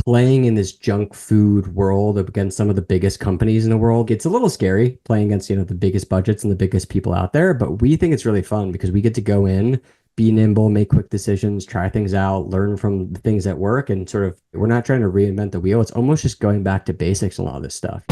playing in this junk food world against some of the biggest companies in the world gets a little scary playing against, the biggest budgets and the biggest people out there. But we think it's really fun because we get to go in, be nimble, make quick decisions, try things out, learn from the things that work, and sort of we're not trying to reinvent the wheel. It's almost just going back to basics and a lot of this stuff.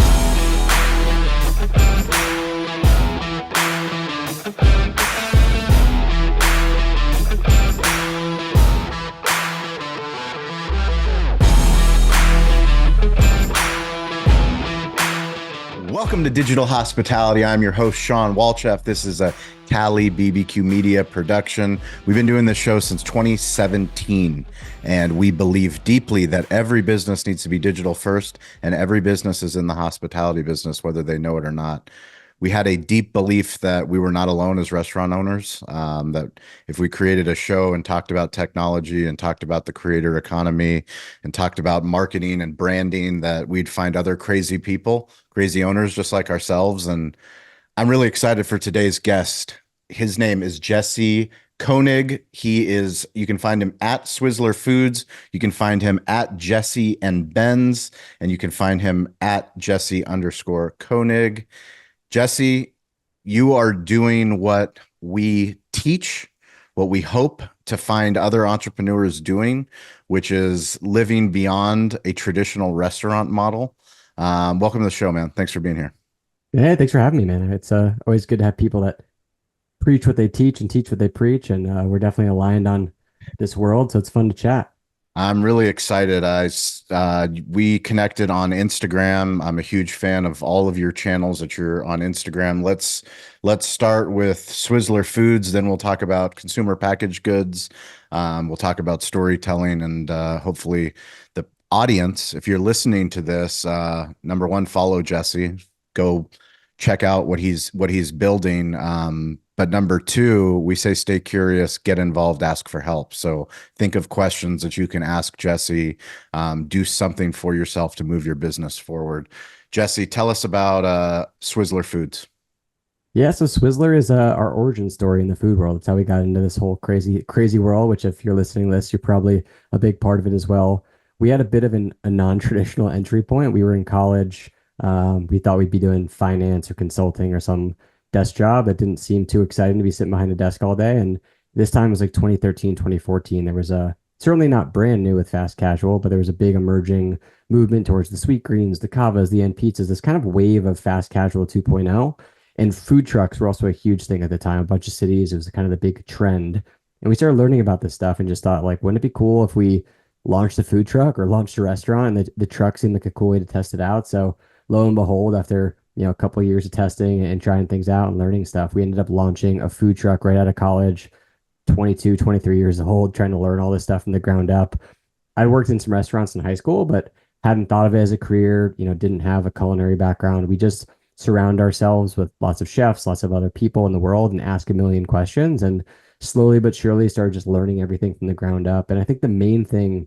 Welcome to Digital Hospitality. I'm your host, Sean Walchef. This is a Cali BBQ Media production. We've been doing this show since 2017, and we believe deeply that every business needs to be digital first, and every business is in the hospitality business, whether they know it or not. We had a deep belief that we were not alone as restaurant owners, that if we created a show and talked about technology and talked about the creator economy and talked about marketing and branding, that we'd find other crazy people, crazy owners just like ourselves. And I'm really excited for today's guest. His name is Jesse Konig. You can find him at Swizzler Foods. You can find him at Jesse and Ben's, and you can find him at Jesse_Konig. Jesse, you are doing what we teach, what we hope to find other entrepreneurs doing, which is living beyond a traditional restaurant model. Welcome to the show, man. Thanks for being here. Yeah, thanks for having me, man. It's always good to have people that preach what they teach and teach what they preach, and we're definitely aligned on this world, so it's fun to chat. I'm really excited. We connected on Instagram. I'm a huge fan of all of your channels that you're on Instagram. Let's start with Swizzler Foods, then we'll talk about consumer packaged goods. We'll talk about storytelling, and hopefully the audience, if you're listening to this, number one, follow Jesse. Go check out what he's building. But number two, we say stay curious, get involved, ask for help. So think of questions that you can ask Jesse. Do something for yourself to move your business forward. Jesse, tell us about Swizzler Foods. Yeah, so Swizzler is our origin story in the food world. It's how we got into this whole crazy world, which if you're listening to this, you're probably a big part of it as well. We had a bit of a non-traditional entry point. We were in college. We thought we'd be doing finance or consulting or some desk job that didn't seem too exciting to be sitting behind a desk all day. And this time was like 2013, 2014. There was certainly not brand new with fast casual, but there was a big emerging movement towards the sweet greens, the kavas, the end pizzas, this kind of wave of fast casual 2.0. And food trucks were also a huge thing at the time. A bunch of cities, it was kind of the big trend. And we started learning about this stuff and just thought, like, wouldn't it be cool if we launched a food truck or launched a restaurant? And the truck seemed like a cool way to test it out. So lo and behold, after a couple of years of testing and trying things out and learning stuff, we ended up launching a food truck right out of college, 22, 23 years old, trying to learn all this stuff from the ground up. I worked in some restaurants in high school, but hadn't thought of it as a career, didn't have a culinary background. We just surround ourselves with lots of chefs, lots of other people in the world and ask a million questions, and slowly but surely started just learning everything from the ground up. And I think the main thing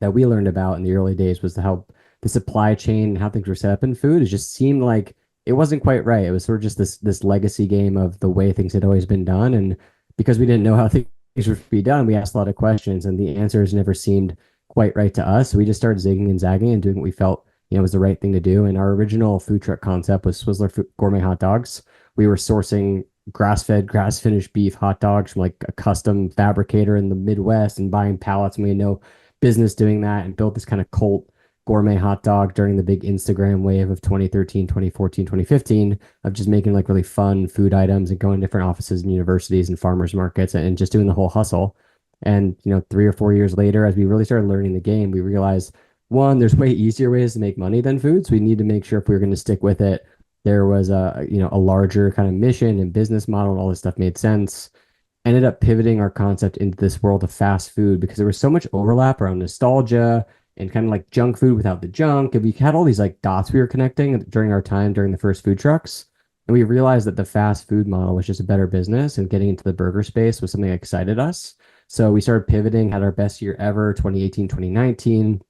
that we learned about in the early days was how the supply chain and how things were set up in food. It just seemed like it wasn't quite right. It was sort of just this legacy game of the way things had always been done. And because we didn't know how things would be done, we asked a lot of questions and the answers never seemed quite right to us. So we just started zigging and zagging and doing what we felt was the right thing to do. And our original food truck concept was Swizzler Gourmet hot dogs. We were sourcing grass-fed, grass-finished beef hot dogs from like a custom fabricator in the Midwest and buying pallets. And we had no business doing that, and built this kind of cult gourmet hot dog during the big Instagram wave of 2013, 2014, 2015 of just making like really fun food items and going to different offices and universities and farmers markets and just doing the whole hustle. And, 3 or 4 years later, as we really started learning the game, we realized, one, there's way easier ways to make money than food. So we need to make sure if we were going to stick with it, there was a larger kind of mission and business model and all this stuff made sense. Ended up pivoting our concept into this world of fast food because there was so much overlap around nostalgia and kind of like junk food without the junk. And we had all these like dots we were connecting during our time during the first food trucks. And we realized that the fast food model was just a better business, and getting into the burger space was something that excited us. So we started pivoting, had our best year ever, 2018, 2019,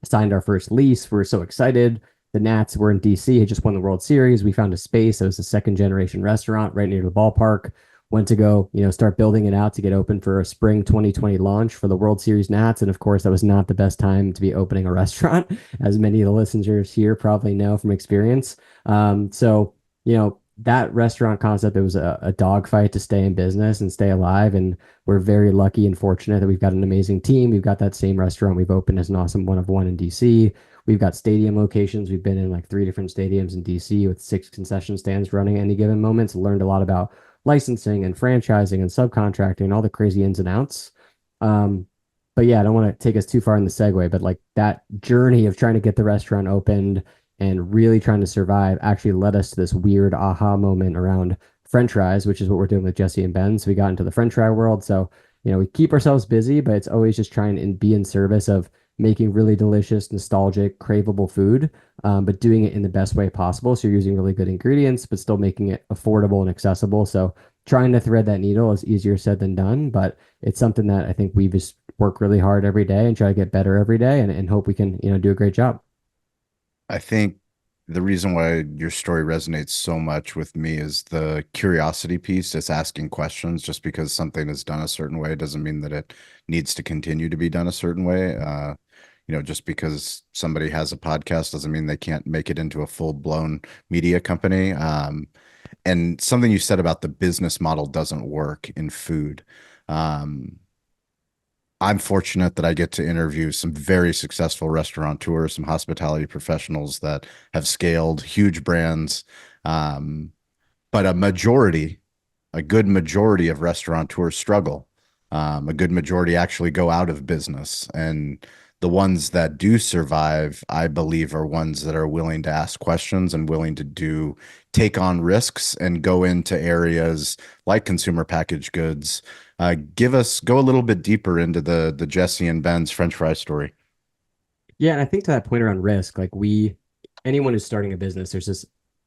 signed our first lease. We were so excited. The Nats were in DC, had just won the World Series. We found a space that was a second generation restaurant right near the ballpark. went to go, start building it out to get open for a spring 2020 launch for the World Series Nats. And of course, that was not the best time to be opening a restaurant, as many of the listeners here probably know from experience. So, that restaurant concept, it was a dogfight to stay in business and stay alive. And we're very lucky and fortunate that we've got an amazing team. We've got that same restaurant we've opened as an awesome one of one in DC. We've got stadium locations. We've been in like three different stadiums in DC with six concession stands running at any given moment. So learned a lot about licensing and franchising and subcontracting and all the crazy ins and outs. Um, but yeah, I don't want to take us too far in the segue, but like that journey of trying to get the restaurant opened and really trying to survive actually led us to this weird aha moment around French fries, which is what we're doing with Jesse and Ben. So we got into the French fry world. So, we keep ourselves busy, but it's always just trying to be in service of making really delicious, nostalgic, craveable food, but doing it in the best way possible. So you're using really good ingredients, but still making it affordable and accessible. So trying to thread that needle is easier said than done, but it's something that I think we just work really hard every day and try to get better every day and hope we can, do a great job. I think the reason why your story resonates so much with me is the curiosity piece. It's asking questions. Just because something is done a certain way doesn't mean that it needs to continue to be done a certain way. Just because somebody has a podcast doesn't mean they can't make it into a full-blown media company. And something you said about the business model doesn't work in food. Um, I'm fortunate that I get to interview some very successful restaurateurs, some hospitality professionals that have scaled huge brands. Um, but a good majority of restaurateurs struggle. A good majority actually go out of business. And the ones that do survive, I believe, are ones that are willing to ask questions and willing to take on risks and go into areas like consumer packaged goods. Go a little bit deeper into the Jesse and Ben's French fry story. Yeah, and I think to that point around risk, like anyone who's starting a business, there's this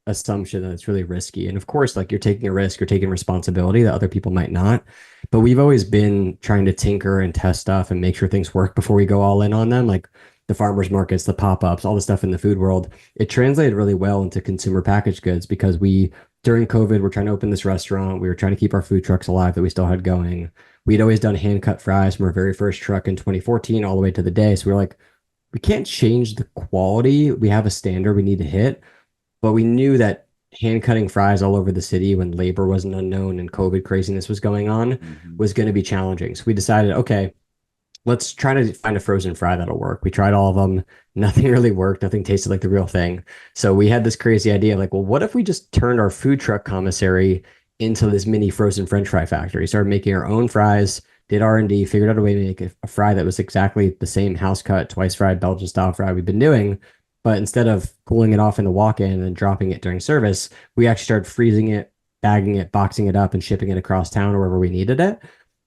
assumption that it's really risky. And of course, like you're taking a risk, you're taking responsibility that other people might not. But we've always been trying to tinker and test stuff and make sure things work before we go all in on them. Like the farmers markets, the pop-ups, all the stuff in the food world. It translated really well into consumer packaged goods because during COVID, we're trying to open this restaurant. We were trying to keep our food trucks alive that we still had going. We'd always done hand cut fries from our very first truck in 2014 all the way to the day. So we were like, we can't change the quality. We have a standard we need to hit, but we knew that hand cutting fries all over the city when labor wasn't unknown and COVID craziness was going on Mhm. was going to be challenging. So we decided, okay, let's try to find a frozen fry that'll work. We tried all of them. Nothing really worked. Nothing tasted like the real thing. So we had this crazy idea like, well, what if we just turned our food truck commissary into this mini frozen French fry factory? Started making our own fries, did R&D, figured out a way to make a fry that was exactly the same house cut, twice fried Belgian style fry we've been doing. But instead of cooling it off in the walk-in and then dropping it during service, we actually started freezing it, bagging it, boxing it up, and shipping it across town or wherever we needed it.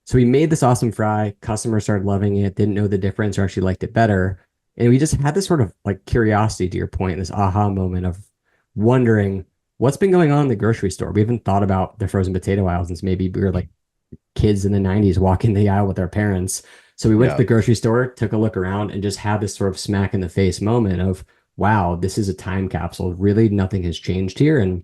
So we made this awesome fry. Customers started loving it, didn't know the difference or actually liked it better. And we just had this sort of like curiosity to your point, this aha moment of wondering what's been going on in the grocery store. We haven't thought about the frozen potato aisle since maybe we were like kids in the 90s walking the aisle with our parents. So we went to Yeah. the grocery store, took a look around, and just had this sort of smack in the face moment of, wow, this is a time capsule. Really, nothing has changed here. And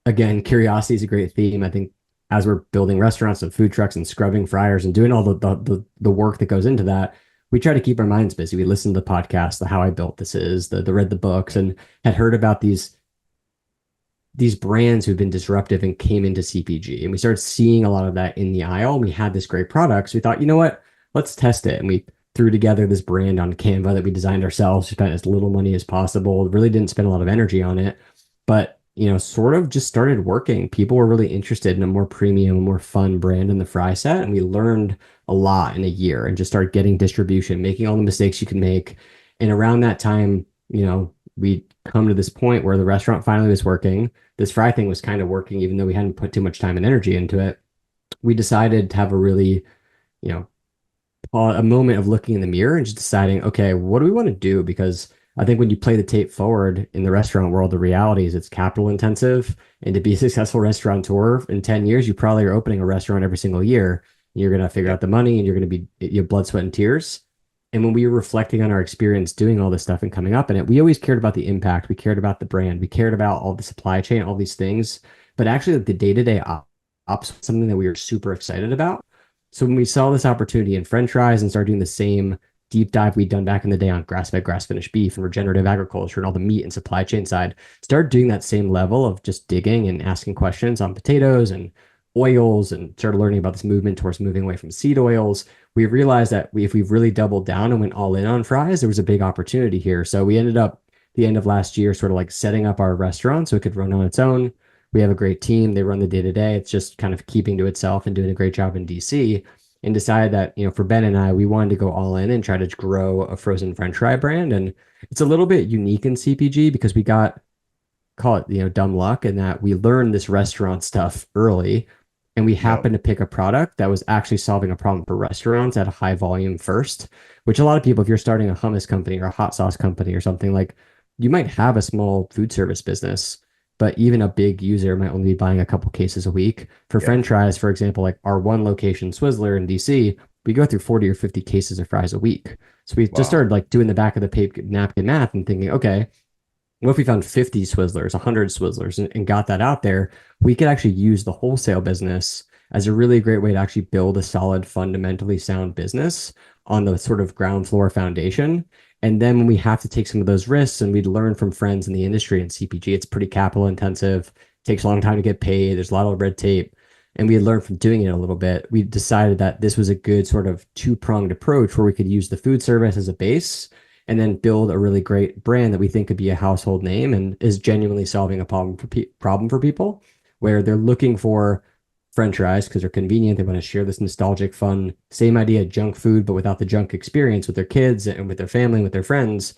again, curiosity is a great theme. I think as we're building restaurants and food trucks and scrubbing fryers and doing all the work that goes into that, we try to keep our minds busy. We listen to the podcast, the How I Built This Is, the read the books, and had heard about these brands who've been disruptive and came into CPG. And we started seeing a lot of that in the aisle. And we had this great product. So we thought, you know what? Let's test it. And we threw together this brand on Canva that we designed ourselves. We spent as little money as possible. Really didn't spend a lot of energy on it. But sort of just started working. People were really interested in a more premium, more fun brand in the fry set. And we learned a lot in a year and just started getting distribution, making all the mistakes you can make. And around that time, we come to this point where the restaurant finally was working. This fry thing was kind of working, even though we hadn't put too much time and energy into it. We decided to have a really, you know, a moment of looking in the mirror and just deciding, okay, what do we want to do? Because I think when you play the tape forward in the restaurant world, the reality is it's capital intensive. And to be a successful restaurateur in 10 years, you probably are opening a restaurant every single year. You're going to figure out the money and you're going to be your blood, sweat, and tears. And when we were reflecting on our experience doing all this stuff and coming up in it, we always cared about the impact. We cared about the brand. We cared about all the supply chain, all these things. But actually, like the day-to-day something that we were super excited about. So when we saw this opportunity in French fries and started doing the same deep dive we'd done back in the day on grass-fed, grass-finished beef and regenerative agriculture and all the meat and supply chain side, started doing that same level of just digging and asking questions on potatoes and oils and started learning about this movement towards moving away from seed oils. We realized that if we really doubled down and went all in on fries, there was a big opportunity here. So we ended up the end of last year sort of like setting up our restaurant so it could run on its own. We have a great team. They run the day to day. It's just kind of keeping to itself and doing a great job in DC. And decided that, for Ben and I, we wanted to go all in and try to grow a frozen French fry brand. And it's a little bit unique in CPG because we got, call it, dumb luck in that we learned this restaurant stuff early and we Yep. happened to pick a product that was actually solving a problem for restaurants at a high volume first, which a lot of people, if you're starting a hummus company or a hot sauce company or something like, you might have a small food service business, but even a big user might only be buying a couple cases a week. For Yeah. French fries, for example, like our one location, Swizzler in DC, we go through 40 or 50 cases of fries a week. So we just Wow. started like doing the back of the paper napkin math and thinking, okay, what if we found 50 Swizzlers, 100 Swizzlers, and got that out there? We could actually use the wholesale business as a really great way to actually build a solid, fundamentally sound business on the sort of ground floor foundation. And then when we have to take some of those risks and we'd learn from friends in the industry and CPG, it's pretty capital intensive, takes a long time to get paid, there's a lot of red tape. And we had learned from doing it a little bit. We decided that this was a good sort of two-pronged approach where we could use the food service as a base and then build a really great brand that we think could be a household name and is genuinely solving a problem for people where they're looking for French fries because they're convenient. They want to share this nostalgic, fun, same idea, junk food, but without the junk experience with their kids and with their family and with their friends.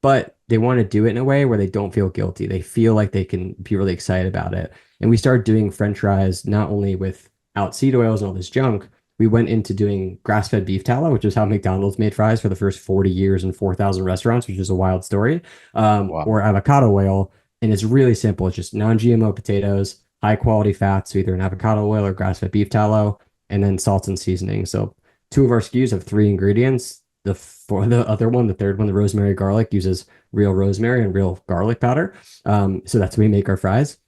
But they want to do it in a way where they don't feel guilty. They feel like they can be really excited about it. And we started doing French fries not only without seed oils and all this junk, we went into doing grass-fed beef tallow, which is how McDonald's made fries for the first 40 years in 4,000 restaurants, which is a wild story, Wow. or avocado oil. And it's really simple. It's just non-GMO potatoes, high quality fats, so either an avocado oil or grass-fed beef tallow, and then salt and seasoning. So two of our SKUs have three ingredients. The other one, the third one, the rosemary garlic, uses real rosemary and real garlic powder. So that's how we make our fries.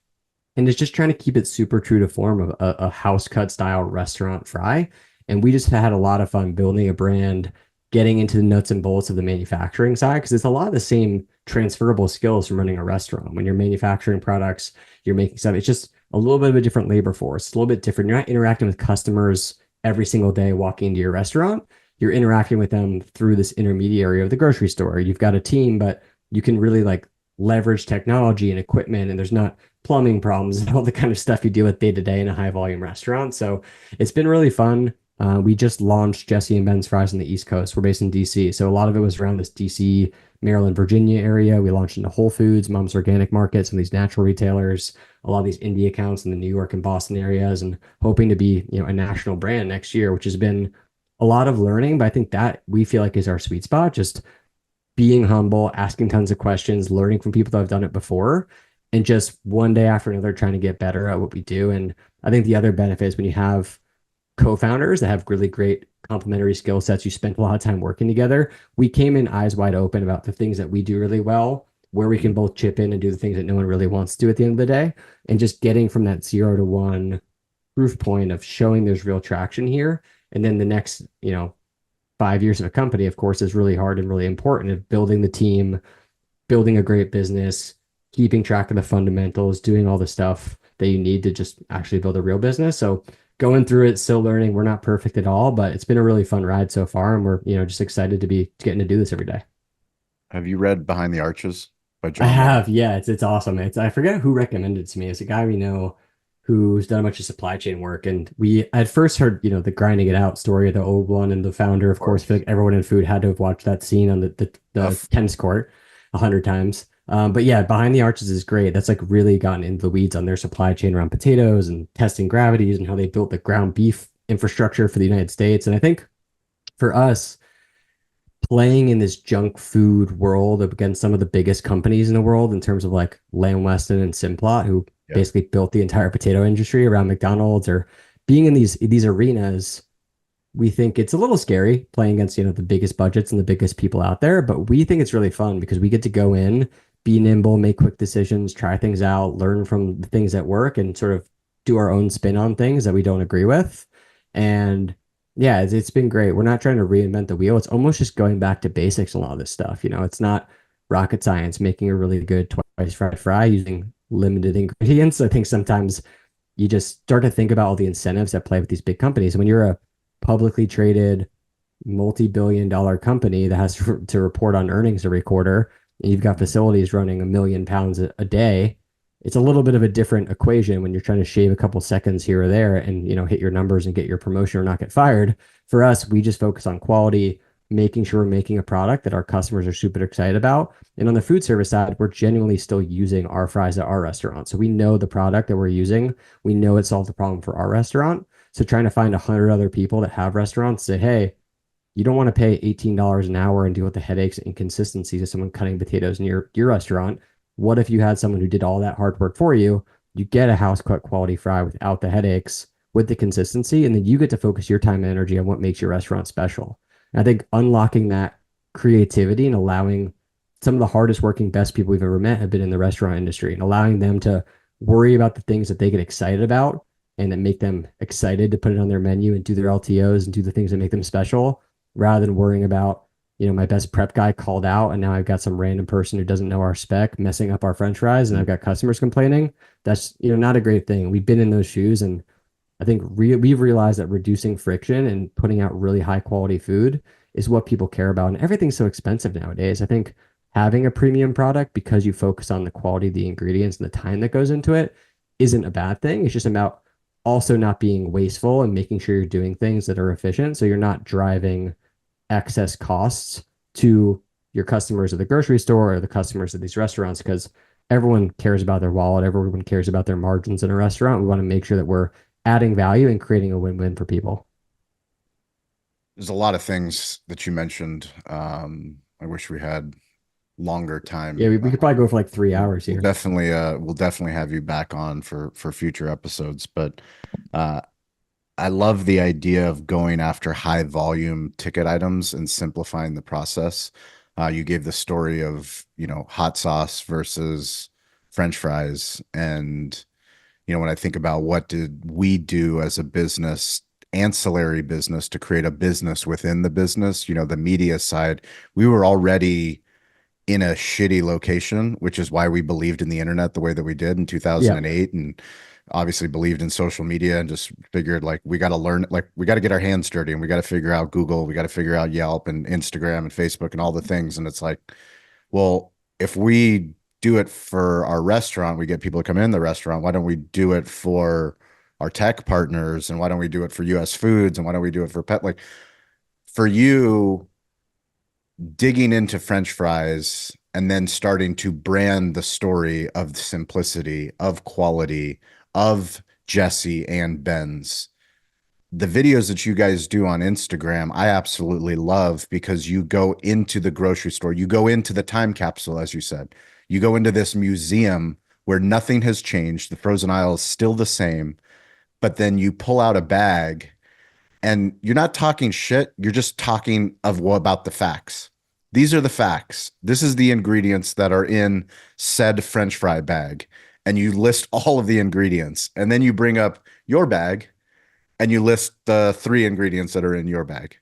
And it's just trying to keep it super true to form of a house cut style restaurant fry. And we just had a lot of fun building a brand, getting into the nuts and bolts of the manufacturing side because it's a lot of the same transferable skills from running a restaurant. When you're manufacturing products, you're making stuff. It's just a little bit of a different labor force. It's a little bit different. You're not interacting with customers every single day walking into your restaurant. You're interacting with them through this intermediary of the grocery store. You've got a team, but you can really like leverage technology and equipment, and there's not plumbing problems and all the kind of stuff you deal with day to day in a high volume restaurant. So it's been really fun. We just launched Jesse and Ben's Fries on the East Coast. We're based in DC. So a lot of it was around this DC, Maryland, Virginia area. We launched into Whole Foods, Mom's Organic Market, some of these natural retailers, a lot of these indie accounts in the New York and Boston areas, and hoping to be, a national brand next year, which has been a lot of learning. But I think that we feel like is our sweet spot. Just being humble, asking tons of questions, learning from people that have done it before, and just one day after another trying to get better at what we do. And I think the other benefit is when you have co-founders that have really great complementary skill sets, you spent a lot of time working together. We came in eyes wide open about the things that we do really well, where we can both chip in and do the things that no one really wants to do at the end of the day. And just getting from that 0 to 1 proof point of showing there's real traction here. And then the next, 5 years of a company, of course, is really hard and really important of building the team, building a great business, keeping track of the fundamentals, doing all the stuff that you need to just actually build a real business. So going through it, still learning. We're not perfect at all, but it's been a really fun ride so far. And we're, just excited to be getting to do this every day. Have you read Behind the Arches by I John Mueller? have, yeah, it's awesome. I forget who recommended it to me. It's a guy we know who's done a bunch of supply chain work. And we at first heard, the grinding it out story of the old one and the founder, Of of course, I feel course. like everyone in food had to have watched that scene on the Of tennis court 100 times. But yeah, Behind the Arches is great. That's like really gotten into the weeds on their supply chain around potatoes and testing gravities and how they built the ground beef infrastructure for the United States. And I think for us, playing in this junk food world against some of the biggest companies in the world in terms of like Lamb Weston and Simplot, who Yep. basically built the entire potato industry around McDonald's, or being in these arenas, we think it's a little scary playing against, the biggest budgets and the biggest people out there, but we think it's really fun because we get to go in, be nimble, make quick decisions, try things out, learn from the things that work, and sort of do our own spin on things that we don't agree with. And yeah, it's been great. We're not trying to reinvent the wheel. It's almost just going back to basics and a lot of this stuff. It's not rocket science making a really good twice fried fry using limited ingredients. I think sometimes you just start to think about all the incentives that play with these big companies. When you're a publicly traded multi-billion-dollar company that has to report on earnings every quarter, and you've got facilities running 1 million pounds a day, it's a little bit of a different equation when you're trying to shave a couple seconds here or there and hit your numbers and get your promotion or not get fired. For us, we just focus on quality, making sure we're making a product that our customers are super excited about. And on the food service side, we're genuinely still using our fries at our restaurant. So we know the product that we're using, we know it solves the problem for our restaurant. So trying to find 100 other people that have restaurants, say, hey, you don't want to pay $18 an hour and deal with the headaches and inconsistencies of someone cutting potatoes in your restaurant. What if you had someone who did all that hard work for you? You get a house cut quality fry without the headaches, with the consistency, and then you get to focus your time and energy on what makes your restaurant special. And I think unlocking that creativity and allowing some of the hardest working, best people we've ever met have been in the restaurant industry, and allowing them to worry about the things that they get excited about and that make them excited to put it on their menu and do their LTOs and do the things that make them special, rather than worrying about, my best prep guy called out and now I've got some random person who doesn't know our spec messing up our French fries and I've got customers complaining. That's, not a great thing. We've been in those shoes, and I think we've realized that reducing friction and putting out really high quality food is what people care about. And everything's so expensive nowadays. I think having a premium product because you focus on the quality of the ingredients and the time that goes into it isn't a bad thing. It's just about also not being wasteful and making sure you're doing things that are efficient. So you're not driving excess costs to your customers at the grocery store or the customers at these restaurants, because everyone cares about their wallet. Everyone cares about their margins in a restaurant. We want to make sure that we're adding value and creating a win-win for people. There's a lot of things that you mentioned. I wish we had longer Yeah, time. we could probably go for like 3 hours We'll here. definitely have you back on for future episodes. But uh, I love the idea of going after high volume ticket items and simplifying the process. You gave the story of, hot sauce versus French fries. And, when I think about what did we do as a business, ancillary business, to create a business within the business, the media side, we were already in a shitty location, which is why we believed in the internet the way that we did in Yeah. 2008, and obviously believed in social media, and just figured like we got to learn, like we got to get our hands dirty, and we got to figure out Google, we got to figure out Yelp and Instagram and Facebook and all the things. And it's like, well, if we do it for our restaurant, we get people to come in the restaurant. Why don't we do it for our tech partners? And why don't we do it for US Foods? And why don't we do it for pet? Like, for you, digging into French fries and then starting to brand the story of simplicity, of quality, of Jesse and Ben's. The videos that you guys do on Instagram, I absolutely love, because you go into the grocery store, you go into the time capsule, as you said, you go into this museum where nothing has changed. The frozen aisle is still the same, but then you pull out a bag and you're not talking shit. You're just talking of what about the facts. These are the facts. This is the ingredients that are in said French fry bag. And you list all of the ingredients. And then you bring up your bag and you list the 3 ingredients that are in your bag.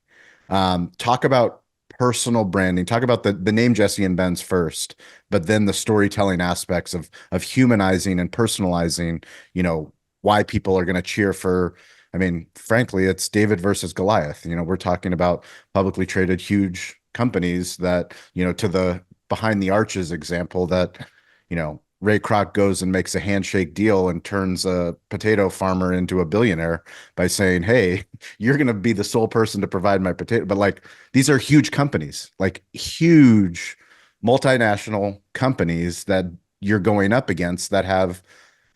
Talk about personal branding. Talk about the name Jesse and Ben's first, but then the storytelling aspects of humanizing and personalizing, why people are going to cheer for. I mean, frankly, it's David versus Goliath. We're talking about publicly traded huge companies that, to the behind the arches example, that, Ray Kroc goes and makes a handshake deal and turns a potato farmer into a billionaire by saying, hey, you're going to be the sole person to provide my potato. But like, these are huge companies, like huge multinational companies that you're going up against that have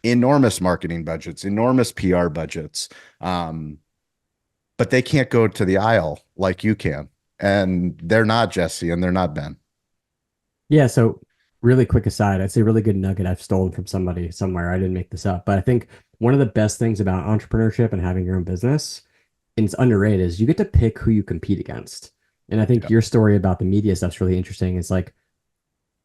enormous marketing budgets, enormous PR budgets. But they can't go to the aisle like you can. And they're not Jesse and they're not Ben. Yeah, so really quick aside, I'd say really good nugget I've stolen from somebody somewhere. I didn't make this up, but I think one of the best things about entrepreneurship and having your own business, and it's underrated, is you get to pick who you compete against. And I think Yeah. your story about the media stuff's really interesting. It's like,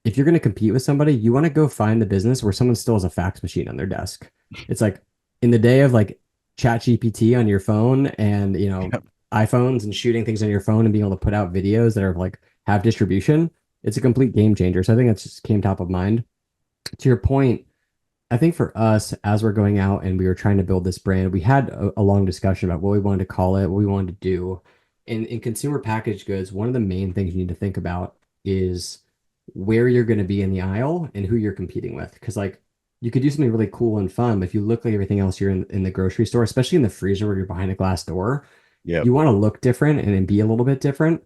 if you're going to compete with somebody, you want to go find the business where someone still has a fax machine on their desk. It's like, in the day of like chat GPT on your phone and Yep. iPhones and shooting things on your phone and being able to put out videos that are like have distribution, it's a complete game changer. So I think that's just came top of mind. To your point, I think for us, as we're going out and we were trying to build this brand, we had a long discussion about what we wanted to call it, what we wanted to do. And in consumer packaged goods, one of the main things you need to think about is where you're going to be in the aisle and who you're competing with. Because like you could do something really cool and fun, but if you look like everything else you're in the grocery store, especially in the freezer where you're behind a glass door, Yep. you want to look different and then be a little bit different.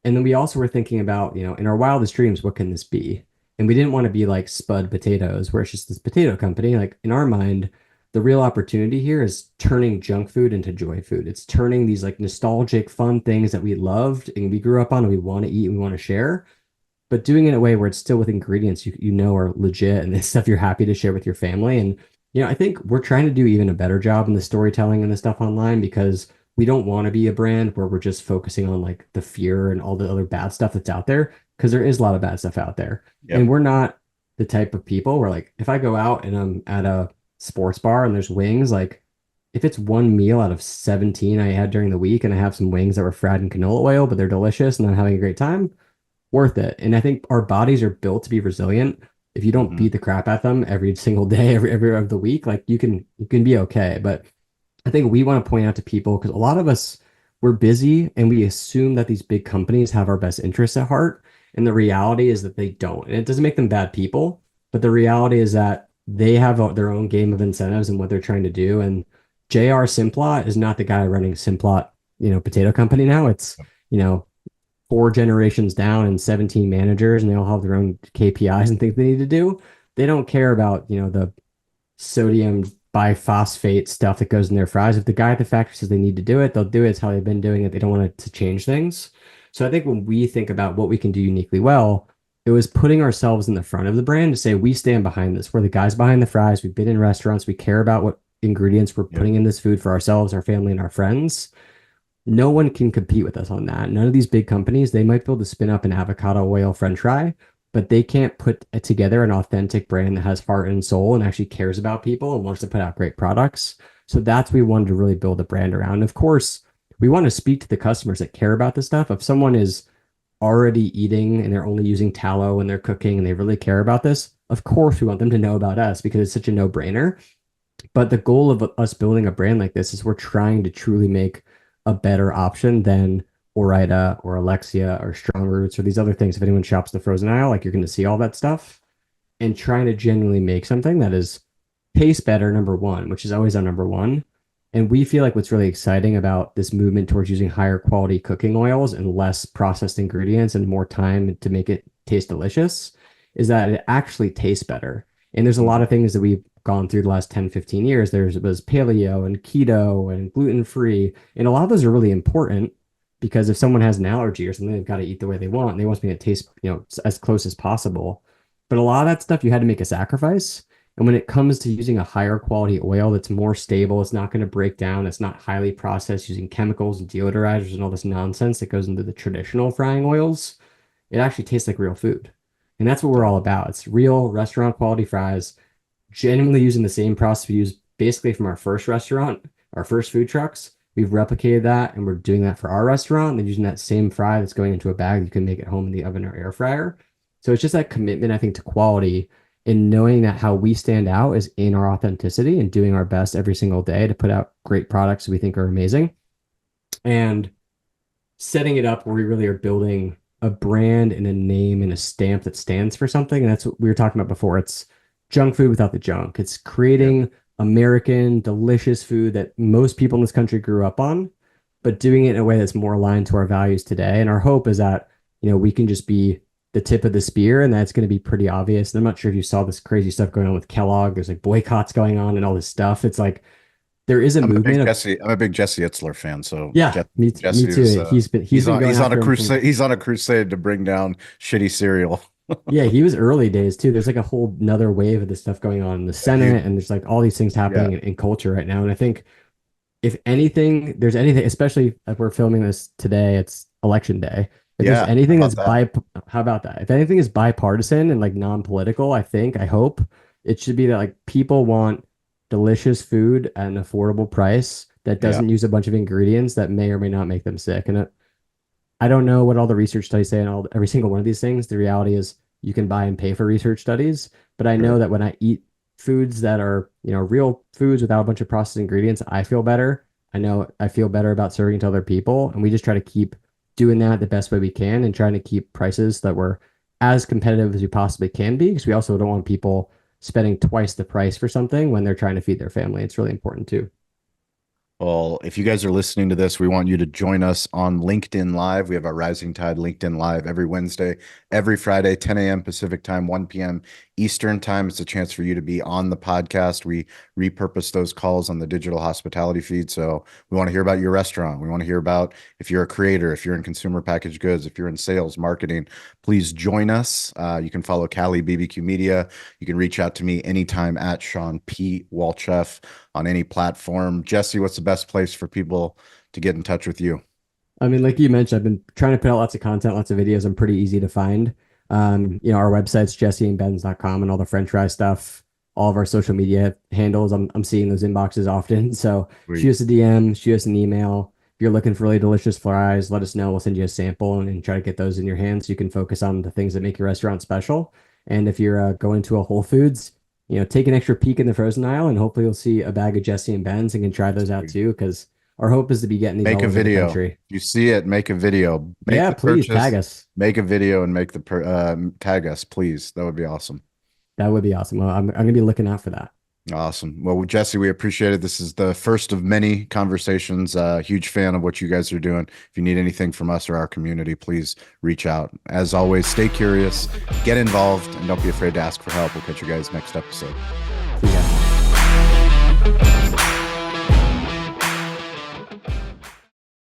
And then we also were thinking about, in our wildest dreams, what can this be? And we didn't want to be like Spud Potatoes, where it's just this potato company. Like in our mind, the real opportunity here is turning junk food into joy food. It's turning these like nostalgic, fun things that we loved and we grew up on and we want to eat and we want to share, but doing it in a way where it's still with ingredients you know are legit and it's stuff you're happy to share with your family. And I think we're trying to do even a better job in the storytelling and the stuff online because we don't want to be a brand where we're just focusing on like the fear and all the other bad stuff that's out there because there is a lot of bad stuff out there. And Yep. we're not the type of people where like if I go out and I'm at a sports bar and there's wings, like if it's one meal out of 17 I had during the week and I have some wings that were fried in canola oil, but they're delicious and I'm having a great time, worth it. And I think our bodies are built to be resilient. If you don't Hmm. beat the crap at them every single day, every of the week, like you can be okay. But I think we want to point out to people because a lot of us we're busy and we assume that these big companies have our best interests at heart. And the reality is that they don't. And it doesn't make them bad people, but the reality is that they have their own game of incentives and what they're trying to do. And JR Simplot is not the guy running Simplot, potato company now. It's, you know, four generations down and 17 managers and they all have their own KPIs and things they need to do. They don't care about, the sodium biphosphate stuff that goes in their fries. If the guy at the factory says they need to do it, they'll do it. It's how they've been doing it. They don't want it to change things. So I think when we think about what we can do uniquely well, it was putting ourselves in the front of the brand to say we stand behind this. We're the guys behind the fries. We've been in restaurants. We care about what ingredients we're Yep. putting in this food for ourselves, our family, and our friends. No one can compete with us on that. None of these big companies, they might be able to spin up an avocado oil french fry, but they can't put together an authentic brand that has heart and soul and actually cares about people and wants to put out great products. So that's what we wanted to really build a brand around. Of course, we want to speak to the customers that care about this stuff. If someone is already eating and they're only using tallow when they're cooking and they really care about this, of course we want them to know about us because it's such a no-brainer. But the goal of us building a brand like this is we're trying to truly make a better option than Orida or Alexia or Strong Roots or these other things. If anyone shops the frozen aisle, like you're going to see all that stuff and trying to genuinely make something that is tastes better, number one, which is always our number one. And we feel like what's really exciting about this movement towards using higher quality cooking oils and less processed ingredients and more time to make it taste delicious is that it actually tastes better. And there's a lot Hmm. of things that we've gone through the last 10, 15 years. There was paleo and keto and gluten free. And a lot of those are really important because if someone has an allergy or something, they've got to eat the way they want. And they want to make it taste, as close as possible. But a lot of that stuff you had to make a sacrifice. And when it comes to using a higher quality oil that's more stable, it's not going to break down, it's not highly processed using chemicals and deodorizers and all this nonsense that goes into the traditional frying oils, it actually tastes like real food. And that's what we're all about. It's real restaurant quality fries, genuinely using the same process we used basically from our first restaurant, our first food trucks. We've replicated that and we're doing that for our restaurant and using that same fry that's going into a bag you can make at home in the oven or air fryer. So it's just that commitment, I think, to quality and knowing that how we stand out is in our authenticity and doing our best every single day to put out great products we think are amazing and setting it up where we really are building a brand and a name and a stamp that stands for something. And that's what we were talking about before. It's junk food without the junk. It's Yep. creating American delicious food that most people in this country grew up on, but doing it in a way that's more aligned to our values today. And our hope is that, we can just be the tip of the spear and that's going to be pretty obvious. And I'm not sure if you saw this crazy stuff going on with Kellogg. There's like boycotts going on and all this stuff. It's like there is a movement of I'm a big Jesse Itzler fan. So yeah, me Jesse is too. He's been going he's on a after him from. crusade. He's on a crusade to bring down shitty cereal. Yeah, he was early days too. There's like a whole another wave of this stuff going on in the He, Senate, and there's like all these things yeah, happening in culture right now. And I think if anything, there's anything, especially if we're filming this today, it's election day. If there's yeah. How anything about that's that? how about that? If anything is bipartisan and like non-political, I hope it should be that like people want delicious food at an affordable price that Yeah. doesn't use a bunch of ingredients that may or may not make them sick. And I don't know what all the research studies say on every single one of these things. The reality is you can buy and pay for research studies, but I know Sure. that when I eat foods that are, real foods without a bunch of processed ingredients, I feel better. I know I feel better about serving it to other people, and we just try to keep doing that the best way we can and trying to keep prices that were as competitive as we possibly can be because we also don't want people spending twice the price for something when they're trying to feed their family. It's really important too. Well, if you guys are listening to this, we want you to join us on LinkedIn Live. We have our Rising Tide LinkedIn Live every Wednesday, every Friday, 10 a.m. Pacific time, 1 p.m. Eastern time. It's a chance for you to be on the podcast. We repurpose those calls on the digital hospitality feed. So we want to hear about your restaurant. We want to hear about if you're a creator, if you're in consumer packaged goods, if you're in sales, marketing, please join us. You can follow Cali BBQ Media. You can reach out to me anytime at Sean P. Walchef on any platform. Jesse, what's the best place for people to get in touch with you? I mean, like you mentioned, I've been trying to put out lots of content, lots of videos. I'm pretty easy to find. Our website's jesseandbens.com and all the French fry stuff, all of our social media handles. I'm seeing those inboxes often. So shoot Sweet. us a DM, shoot us an email. If you're looking for really delicious fries, let us know. We'll send you a sample and try to get those in your hands so you can focus on the things that make your restaurant special. And if you're going to a Whole Foods, take an extra peek in the frozen aisle and hopefully you'll see a bag of Jesse and Ben's and can try those out Sweet. too. Because our hope is to be getting these Make all a over the video. country. You see it, make a video. Make Yeah, the please tag purchase, us. make a video, and make the tag us, please. That would be awesome. That would be awesome. Well, I'm gonna be looking out for that. Awesome. Well, Jesse, we appreciate it. This is the first of many conversations. Huge fan of what you guys are doing. If you need anything from us or our community, please reach out. As always, stay curious, get involved, and don't be afraid to ask for help. We'll catch you guys next episode. See ya.